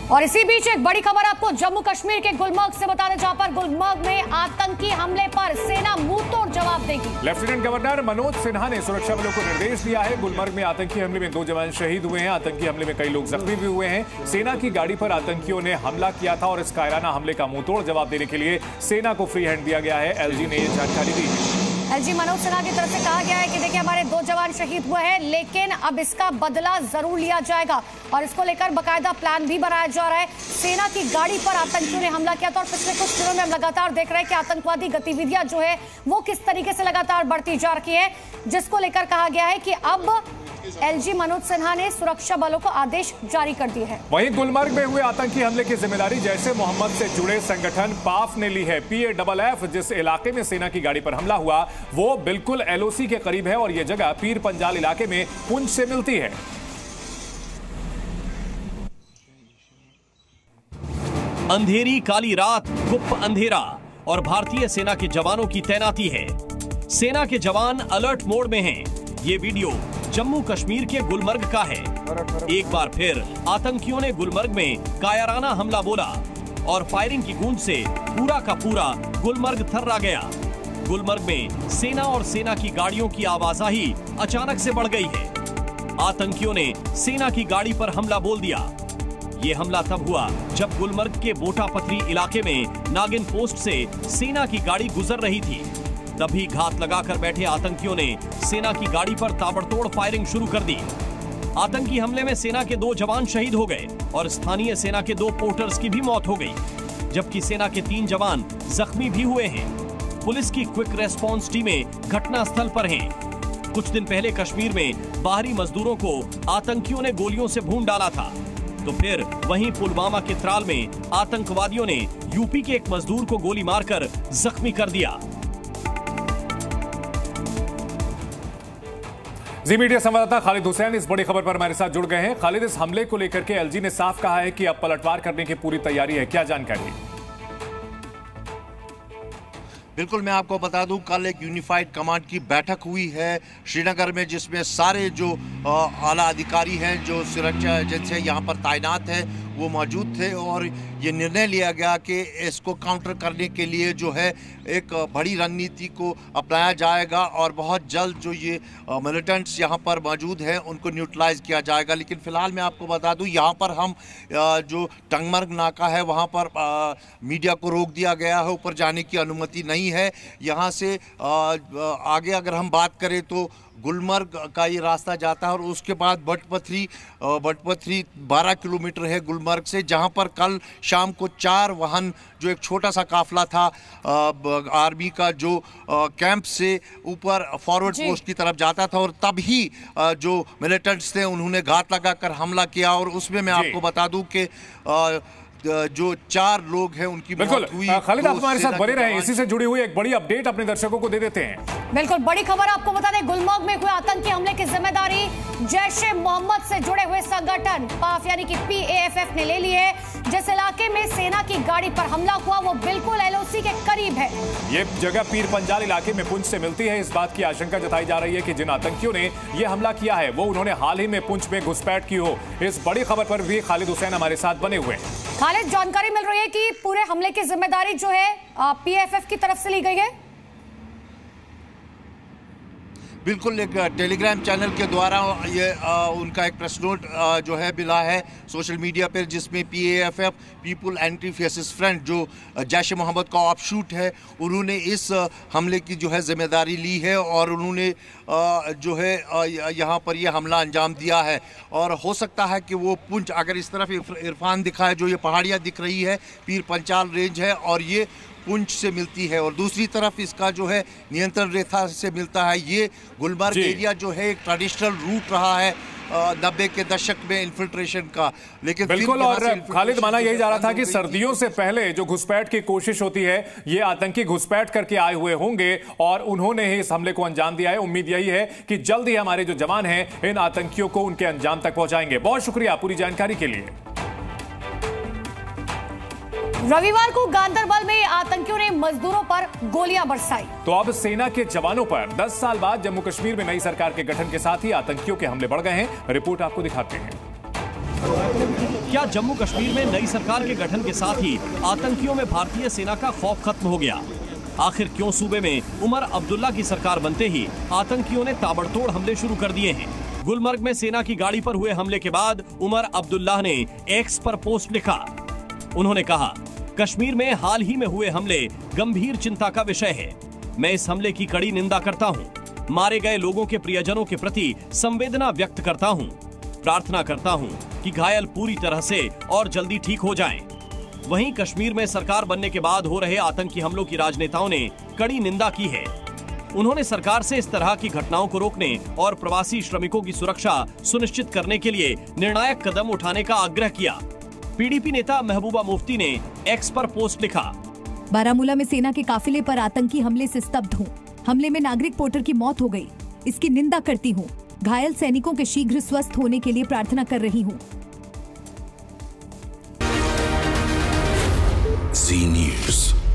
और इसी बीच एक बड़ी खबर आपको जम्मू कश्मीर के गुलमर्ग से बता दें, जहां पर गुलमर्ग में आतंकी हमले पर सेना मुंहतोड़ जवाब देगी। लेफ्टिनेंट गवर्नर मनोज सिन्हा ने सुरक्षा बलों को निर्देश दिया है। गुलमर्ग में आतंकी हमले में 2 जवान शहीद हुए हैं। आतंकी हमले में कई लोग जख्मी भी हुए हैं। सेना की गाड़ी पर आतंकियों ने हमला किया था और इस कायराना हमले का मुंहतोड़ जवाब देने के लिए सेना को फ्री हैंड दिया गया है। एलजी ने यह जानकारी दी है। एलजी मनोज सिन्हा की तरफ से कहा गया है कि देखिए हमारे 2 जवान शहीद हुए हैं, लेकिन अब इसका बदला जरूर लिया जाएगा और इसको लेकर बाकायदा प्लान भी बनाया जा रहा है। सेना की गाड़ी पर आतंकियों ने हमला किया था और पिछले कुछ दिनों में हम लगातार देख रहे हैं कि आतंकवादी गतिविधियां जो है वो किस तरीके से लगातार बढ़ती जा रही है, जिसको लेकर कहा गया है कि अब एलजी मनोज सिन्हा ने सुरक्षा बलों को आदेश जारी कर दिए हैं। वहीं गुलमर्ग में हुए आतंकी हमले की जिम्मेदारी जैश ए मोहम्मद से जुड़े संगठन पाफ ने ली है। PAFF जिस इलाके में सेना की गाड़ी पर हमला हुआ वो बिल्कुल LOC के करीब है और यह जगह पीर पंजाल इलाके में पुंछ से मिलती है। अंधेरी काली रात, गुप्त अंधेरा और भारतीय सेना के जवानों की तैनाती है। सेना के जवान अलर्ट मोड में हैं। ये वीडियो जम्मू कश्मीर के गुलमर्ग का है। एक बार फिर आतंकियों ने गुलमर्ग में कायराना हमला बोला और फायरिंग की गूंज से पूरा का पूरा गुलमर्ग थर्रा गया। गुलमर्ग में सेना और सेना की गाड़ियों की आवाजाही अचानक से बढ़ गई है। आतंकियों ने सेना की गाड़ी पर हमला बोल दिया। ये हमला तब हुआ जब गुलमर्ग के बोटा पथरी इलाके में नागिन पोस्ट से सेना की गाड़ी गुजर रही थी। तभी घात लगाकर बैठे आतंकियों ने सेना की गाड़ी पर ताबड़तोड़ फायरिंग शुरू कर दी। आतंकी हमले में सेना के 2 जवान शहीद हो गए और स्थानीय सेना के 2 पोर्टर्स की भी मौत हो गई, जबकि सेना के 3 जवान जख्मी भी हुए हैं। पुलिस की क्विक रेस्पॉन्स टीमें घटनास्थल पर हैं। कुछ दिन पहले कश्मीर में बाहरी मजदूरों को आतंकियों ने गोलियों से भून डाला था, तो फिर वहीं पुलवामा के त्राल में आतंकवादियों ने यूपी के एक मजदूर को गोली मारकर जख्मी कर दिया। जी मीडिया संवाददाता खालिद हुसैन इस बड़ी खबर पर हमारे साथ जुड़ गए हैं। खालिद, इस हमले को लेकर के एलजी ने साफ कहा है कि अब पलटवार करने की पूरी तैयारी है, क्या जानकारी? बिल्कुल, मैं आपको बता दूं, कल एक यूनिफाइड कमांड की बैठक हुई है श्रीनगर में, जिसमें सारे जो आला अधिकारी हैं जो सुरक्षा एजेंसी यहाँ पर तैनात हैं वो मौजूद थे और ये निर्णय लिया गया कि इसको काउंटर करने के लिए जो है एक बड़ी रणनीति को अपनाया जाएगा और बहुत जल्द जो ये मिलिटेंट्स यहाँ पर मौजूद हैं उनको न्यूट्रलाइज किया जाएगा। लेकिन फ़िलहाल मैं आपको बता दूं, यहाँ पर हम जो टंगमर्ग नाका है वहाँ पर मीडिया को रोक दिया गया है, ऊपर जाने की अनुमति नहीं है। यहाँ से आगे अगर हम बात करें तो गुलमर्ग का ये रास्ता जाता है और उसके बाद बटपथरी 12 किलोमीटर है गुलमर्ग से, जहां पर कल शाम को 4 वाहन जो एक छोटा सा काफिला था आर्मी का जो कैंप से ऊपर फॉरवर्ड पोस्ट की तरफ जाता था और तभी जो मिलिटेंट्स थे उन्होंने घात लगाकर हमला किया और उसमें मैं आपको बता दूं कि जो 4 लोग हैं उनकी मौत हुई। खालिद, आप हमारे साथ बने रहें, इसी से जुड़ी हुई एक बड़ी अपडेट अपने दर्शकों को दे देते हैं। बिल्कुल, बड़ी खबर आपको बता दें, गुलमर्ग में हुए आतंकी हमले की जिम्मेदारी जैश ए मोहम्मद से जुड़े हुए संगठन पाफ यानी कि PAFF ने ले ली है। जिस इलाके में सेना की गाड़ी पर हमला हुआ वो बिल्कुल LOC के करीब है। ये जगह पीर पंजाल इलाके में पुंछ से मिलती है। इस बात की आशंका जताई जा रही है कि जिन आतंकियों ने यह हमला किया है वो उन्होंने हाल ही में पुंछ में घुसपैठ की हो। इस बड़ी खबर पर भी खालिद हुसैन हमारे साथ बने हुए हैं। खालिद, जानकारी मिल रही है कि पूरे हमले की जिम्मेदारी जो है PAFF की तरफ से ली गई है। बिल्कुल, एक टेलीग्राम चैनल के द्वारा ये उनका एक प्रेस नोट जो है मिला है सोशल मीडिया पर, जिसमें PAFF people anti faces front जो जैश ए मोहम्मद का ऑफशूट है उन्होंने इस हमले की जो है जिम्मेदारी ली है और उन्होंने जो है यहाँ पर ये हमला अंजाम दिया है। और हो सकता है कि वो पुंछ, अगर इस तरफ इरफान दिखा है जो ये पहाड़ियाँ दिख रही है, पीर पंचाल रेंज है और ये पुंछ से मिलती है और दूसरी तरफ इसका जो है नियंत्रण रेखा से मिलता है। ये गुलमर्ग एरिया जो है एक ट्रेडिशनल रूट रहा है 90 के दशक में इन्फिल्ट्रेशन का। लेकिन बिल्कुल, और खालिद माना यही जा रहा था कि सर्दियों से पहले जो घुसपैठ की कोशिश होती है ये आतंकी घुसपैठ करके आए हुए होंगे और उन्होंने ही इस हमले को अंजाम दिया है। उम्मीद यही है कि जल्द ही हमारे जो जवान हैं इन आतंकियों को उनके अंजाम तक पहुंचाएंगे। बहुत शुक्रिया पूरी जानकारी के लिए। रविवार को गांदरबल में आतंकियों ने मजदूरों पर गोलियां बरसाई। तो अब सेना के जवानों पर 10 साल बाद जम्मू कश्मीर में नई सरकार के गठन के साथ ही आतंकियों के हमले बढ़ गए हैं। रिपोर्ट आपको दिखाते हैं। क्या जम्मू कश्मीर में नई सरकार के गठन के साथ ही आतंकियों में भारतीय सेना का खौफ खत्म हो गया? आखिर क्यों सूबे में उमर अब्दुल्ला की सरकार बनते ही आतंकियों ने ताबड़तोड़ हमले शुरू कर दिए हैं? गुलमर्ग में सेना की गाड़ी पर हुए हमले के बाद उमर अब्दुल्ला ने एक्स पर पोस्ट लिखा। उन्होंने कहा, कश्मीर में हाल ही में हुए हमले गंभीर चिंता का विषय है। मैं इस हमले की कड़ी निंदा करता हूँ। मारे गए लोगों के प्रियजनों के प्रति संवेदना व्यक्त करता हूँ। प्रार्थना करता हूँ कि घायल पूरी तरह से और जल्दी ठीक हो जाएं। वहीं कश्मीर में सरकार बनने के बाद हो रहे आतंकी हमलों की राजनेताओं ने कड़ी निंदा की है। उन्होंने सरकार से इस तरह की घटनाओं को रोकने और प्रवासी श्रमिकों की सुरक्षा सुनिश्चित करने के लिए निर्णायक कदम उठाने का आग्रह किया। पीडीपी नेता महबूबा मुफ्ती ने एक्स पर पोस्ट लिखा, बारामूला में सेना के काफिले पर आतंकी हमले से स्तब्ध हूँ। हमले में नागरिक पोर्टर की मौत हो गई। इसकी निंदा करती हूँ। घायल सैनिकों के शीघ्र स्वस्थ होने के लिए प्रार्थना कर रही हूँ। Zee News.